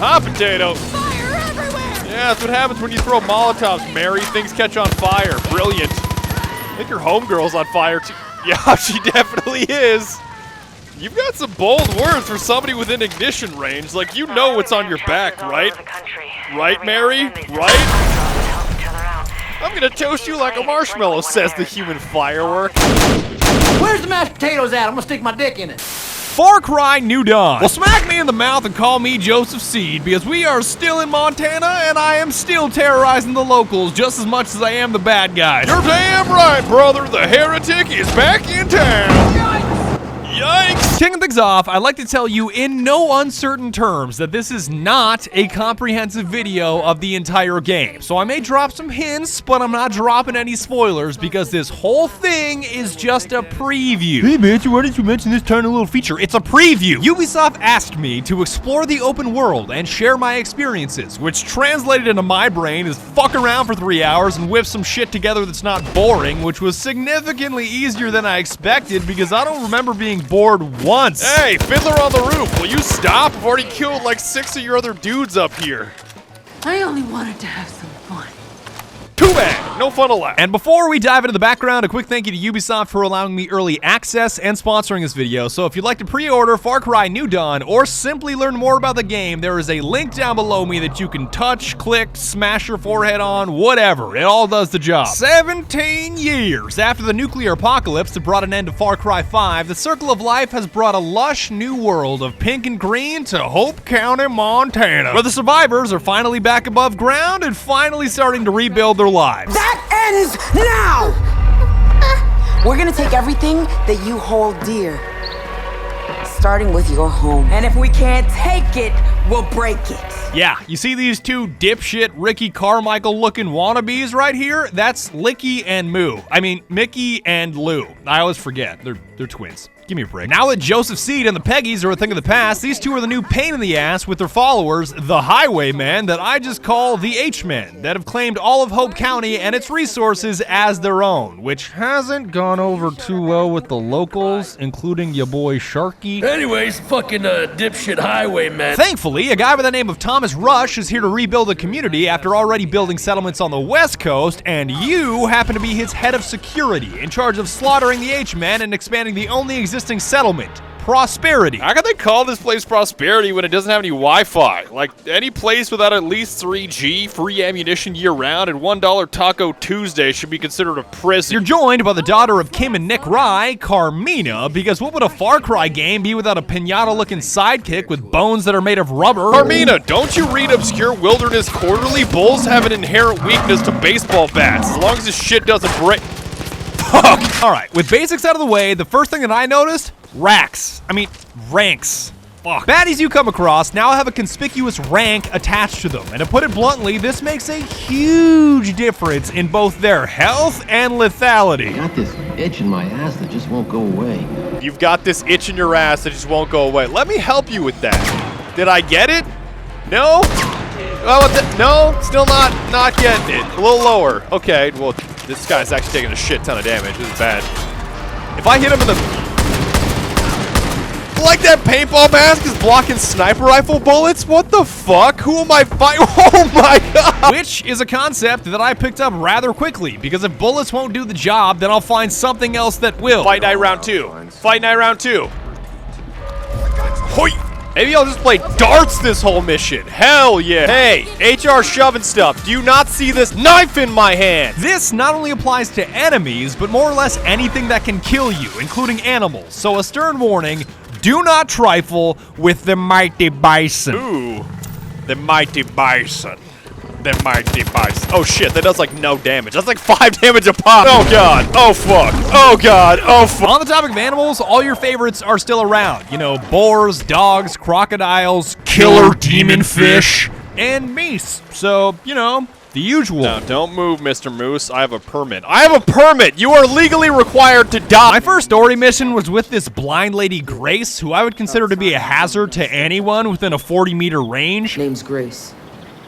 Hot potato. Fire everywhere! Yeah, that's what happens when you throw Molotovs, Mary. Things catch on fire. Brilliant. I think your homegirl's on fire, too. Yeah, she definitely is. You've got some bold words for somebody within ignition range. Like, you know what's on your back, right? Right, Mary? Right? I'm gonna toast you like a marshmallow, says the human firework. Where's the mashed potatoes at? I'm gonna stick my dick in it. Far Cry New Dawn. Well, smack me in the mouth and call me Joseph Seed, because we are still in Montana and I am still terrorizing the locals just as much as I am the bad guys. You're damn right, brother. The heretic is back in town. Yikes! Kicking things off, I'd like to tell you in no uncertain terms that this is not a comprehensive video of the entire game. So I may drop some hints, but I'm not dropping any spoilers because this whole thing is just a preview. Hey man, why didn't you mention this tiny little feature? It's a preview. Ubisoft asked me to explore the open world and share my experiences, which translated into my brain is fuck around for 3 hours and whip some shit together that's not boring, which was significantly easier than I expected because I don't remember being bored once. Hey, Fiddler on the Roof, will you stop? I've already killed like 6 of your other dudes up here. I only wanted to have some fun. Too bad, no fun allowed. And before we dive into the background, a quick thank you to Ubisoft for allowing me early access and sponsoring this video. So if you'd like to pre-order Far Cry New Dawn or simply learn more about the game, there is a link down below me that you can touch, click, smash your forehead on, whatever. It all does the job. 17 years after the nuclear apocalypse that brought an end to Far Cry 5, the Circle of Life has brought a lush new world of pink and green to Hope County, Montana, where the survivors are finally back above ground and finally starting to rebuild their lives. That ends now! We're gonna take everything that you hold dear, starting with your home. And if we can't take it, we'll break it. Yeah, you see these two dipshit Ricky Carmichael looking wannabes right here? That's Licky and Moo. I mean, Mickey and Lou. I always forget. They're twins. Give me a break. Now that Joseph Seed and the Peggies are a thing of the past, these two are the new pain in the ass with their followers, the Highwaymen, that I just call the H-Men, that have claimed all of Hope County and its resources as their own, which hasn't gone over too well with the locals, including your boy Sharky. Anyways, fucking dipshit highwayman. Thankfully, a guy by the name of Thomas Rush is here to rebuild the community after already building settlements on the West Coast, and you happen to be his head of security, in charge of slaughtering the H-Men and expanding the only existing settlement, Prosperity. How can they call this place Prosperity when it doesn't have any Wi-Fi? Like, any place without at least 3G, free ammunition year-round, and $1 Taco Tuesday should be considered a prison. You're joined by the daughter of Kim and Nick Rye, Carmina, because what would a Far Cry game be without a pinata-looking sidekick with bones that are made of rubber? Carmina, don't you read Obscure Wilderness Quarterly? Bulls have an inherent weakness to baseball bats, as long as this shit doesn't break. Fuck! Alright, with basics out of the way, the first thing that I noticed, ranks. Fuck. Baddies you come across now have a conspicuous rank attached to them, and to put it bluntly, this makes a huge difference in both their health and lethality. I got this itch in my ass that just won't go away. You've got this itch in your ass that just won't go away. Let me help you with that. Did I get it? No? No, still not getting it. A little lower. Okay, well, this guy's actually taking a shit ton of damage. This is bad. If I hit him in the... Like that paintball mask is blocking sniper rifle bullets? What the fuck? Who am I fighting? Oh my god! Which is a concept that I picked up rather quickly, because if bullets won't do the job, then I'll find something else that will. Fight night round 2. Fight night round 2. Hoi! Maybe I'll just play darts this whole mission. Hell yeah. Hey, HR shoving stuff. Do you not see this knife in my hand? This not only applies to enemies, but more or less anything that can kill you, including animals. So a stern warning, do not trifle with the mighty bison. Ooh, the mighty bison. The mighty bison. Oh shit, that does like no damage. That's like 5 damage a pop. Oh god. Oh fuck. Oh god. Oh fuck. On the topic of animals, all your favorites are still around. You know, boars, dogs, crocodiles, killer demon fish, and meese. So, you know, the usual. Now, don't move, Mr. Moose. I have a permit. I have a permit! You are legally required to die! My first story mission was with this blind lady, Grace, who I would consider to be a hazard to anyone within a 40-meter range. Name's Grace.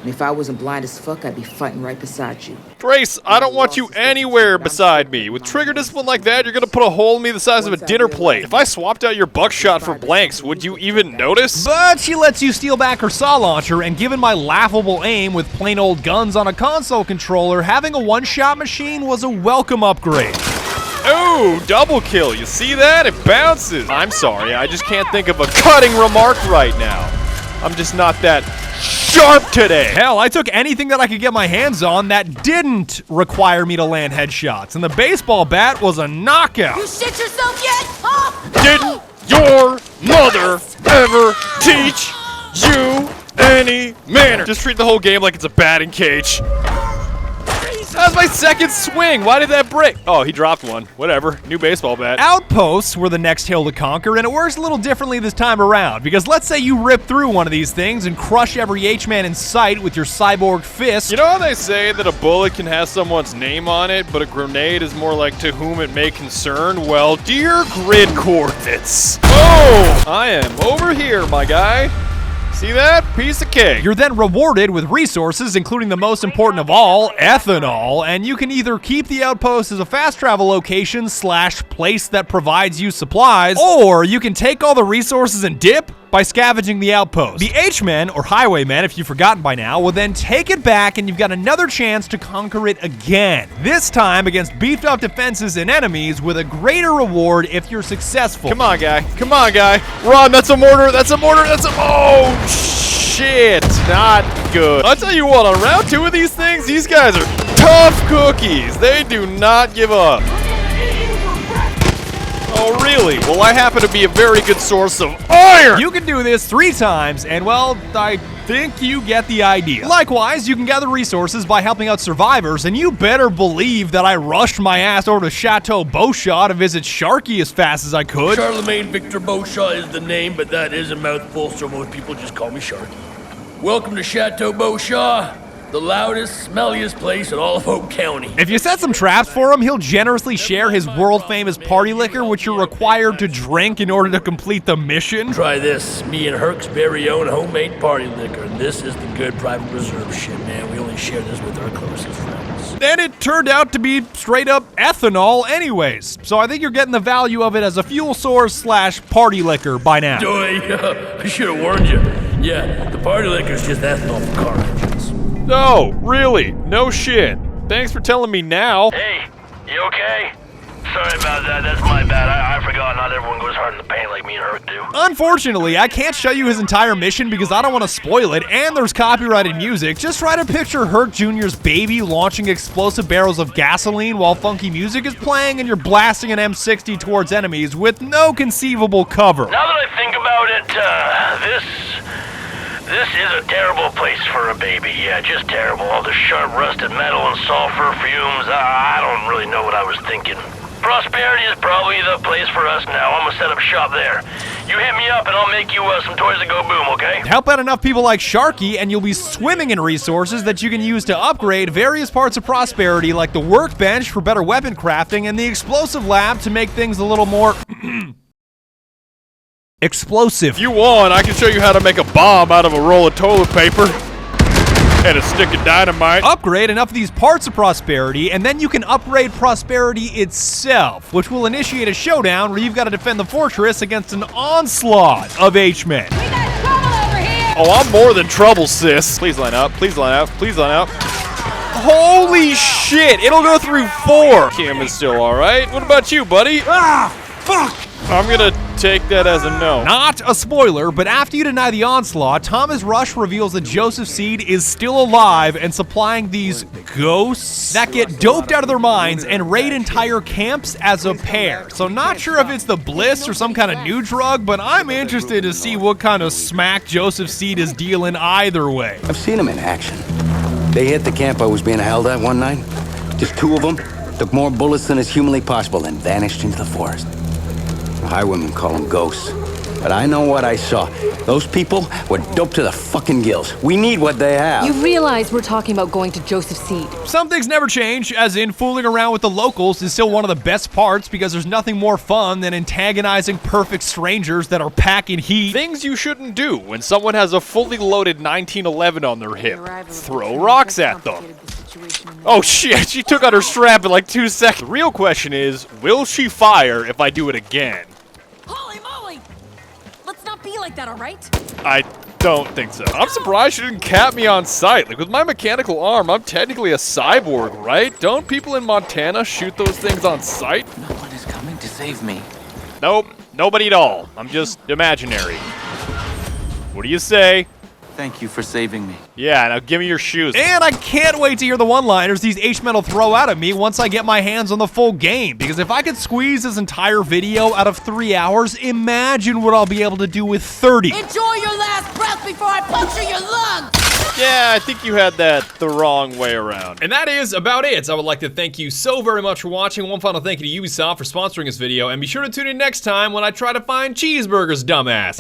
And if I wasn't blind as fuck, I'd be fighting right beside you. Grace, I don't want you anywhere beside me. With trigger discipline like that, you're gonna put a hole in me the size of a dinner plate. If I swapped out your buckshot for blanks, would you even notice? But she lets you steal back her saw launcher, and given my laughable aim with plain old guns on a console controller, having a one-shot machine was a welcome upgrade. Ooh, double kill. You see that? It bounces. I'm sorry, I just can't think of a cutting remark right now. I'm just not that sharp today. Hell, I took anything that I could get my hands on that didn't require me to land headshots, and the baseball bat was a knockout. You shit yourself yet? Huh? Didn't your mother ever teach you any manner? Just treat the whole game like it's a batting cage. That was my second swing. Why did that break? Oh, he dropped one. Whatever. New baseball bat. Outposts were the next hill to conquer, and it works a little differently this time around, because let's say you rip through one of these things and crush every H-man in sight with your cyborg fist. You know how they say that a bullet can have someone's name on it, but a grenade is more like to whom it may concern? Well, dear grid coordinates. Oh, I am over here, my guy. See that? Piece of cake. You're then rewarded with resources, including the most important of all, ethanol, and you can either keep the outpost as a fast travel location / place that provides you supplies, or you can take all the resources and dip by scavenging the outpost. The H-men, or highwaymen if you've forgotten by now, will then take it back and you've got another chance to conquer it again. This time against beefed up defenses and enemies with a greater reward if you're successful. Come on, guy. Come on, guy. Run, that's a mortar. That's a mortar. That's a... Oh, shit. Not good. I'll tell you what, on round 2 of these things, these guys are tough cookies. They do not give up. Oh, really? Well, I happen to be a very good source of iron! You can do this 3 times, and well, I think you get the idea. Likewise, you can gather resources by helping out survivors, and you better believe that I rushed my ass over to Chateau Beauchamp to visit Sharky as fast as I could. Charlemagne Victor Beauchamp is the name, but that is a mouthful, so most people just call me Sharky. Welcome to Chateau Beauchamp, the loudest, smelliest place in all of Oak County. If you set some traps for him, he'll generously share his world-famous party liquor, which you're required to drink in order to complete the mission. Try this, me and Herc's very own homemade party liquor. This is the good private reserve shit, man. We only share this with our closest friends. And it turned out to be straight-up ethanol anyways, so I think you're getting the value of it as a fuel source / party liquor by now. I should have warned you. Yeah, the party liquor is just ethanol for car engines. No, really. No shit. Thanks for telling me now. Hey, you okay? Sorry about that. That's my bad. I forgot not everyone goes hard in the paint like me and Herc do. Unfortunately, I can't show you his entire mission because I don't want to spoil it, and there's copyrighted music. Just try to picture Herc Jr.'s baby launching explosive barrels of gasoline while funky music is playing and you're blasting an M60 towards enemies with no conceivable cover. Now that I think about it, this is a terrible place for a baby. Yeah, just terrible. All the sharp rusted metal and sulfur fumes. I don't really know what I was thinking. Prosperity is probably the place for us now. I'm gonna set up shop there. You hit me up and I'll make you some toys that go boom, okay? Help out enough people like Sharky and you'll be swimming in resources that you can use to upgrade various parts of Prosperity, like the workbench for better weapon crafting and the explosive lab to make things a little more explosive. If you want, I can show you how to make a bomb out of a roll of toilet paper and a stick of dynamite. Upgrade enough of these parts of Prosperity, and then you can upgrade Prosperity itself, which will initiate a showdown where you've got to defend the fortress against an onslaught of H-men. We got trouble over here! Oh, I'm more than trouble, sis. Please line up. Please line up. Please line up. Holy shit! It'll go through 4. Cam is still all right. What about you, buddy? Ah, fuck! I'm gonna take that as a no. Not a spoiler, but after you deny the onslaught, Thomas Rush reveals that Joseph Seed is still alive and supplying these ghosts that get doped out of their minds and raid entire camps as a pair. So not sure if it's the bliss or some kind of new drug, but I'm interested to see what kind of smack Joseph Seed is dealing either way. I've seen them in action. They hit the camp I was being held at one night. Just 2 of them took more bullets than is humanly possible and vanished into the forest. The highwaymen call them ghosts. but I know what I saw. Those people were doped to the fucking gills. We need what they have. You realize we're talking about going to Joseph Seed. Some things never change, as in fooling around with the locals is still one of the best parts because there's nothing more fun than antagonizing perfect strangers that are packing heat. Things you shouldn't do when someone has a fully loaded 1911 on their hip. Throw rocks at them. Oh shit, she took out her strap in like 2 seconds. The real question is, will she fire if I do it again? Holy moly! Let's not be like that, all right? I don't think so. I'm surprised she didn't cap me on sight. Like, with my mechanical arm, I'm technically a cyborg, right? Don't people in Montana shoot those things on sight? No one is coming to save me. Nope, nobody at all. I'm just imaginary. What do you say? Thank you for saving me. Yeah, now give me your shoes. And I can't wait to hear the one-liners these H-men will throw out at me once I get my hands on the full game, because if I could squeeze this entire video out of 3 hours, imagine what I'll be able to do with 30. Enjoy your last breath before I puncture your lung! Yeah, I think you had that the wrong way around. And that is about it. I would like to thank you so very much for watching. One final thank you to Ubisoft for sponsoring this video, and be sure to tune in next time when I try to find Cheeseburger's dumbass.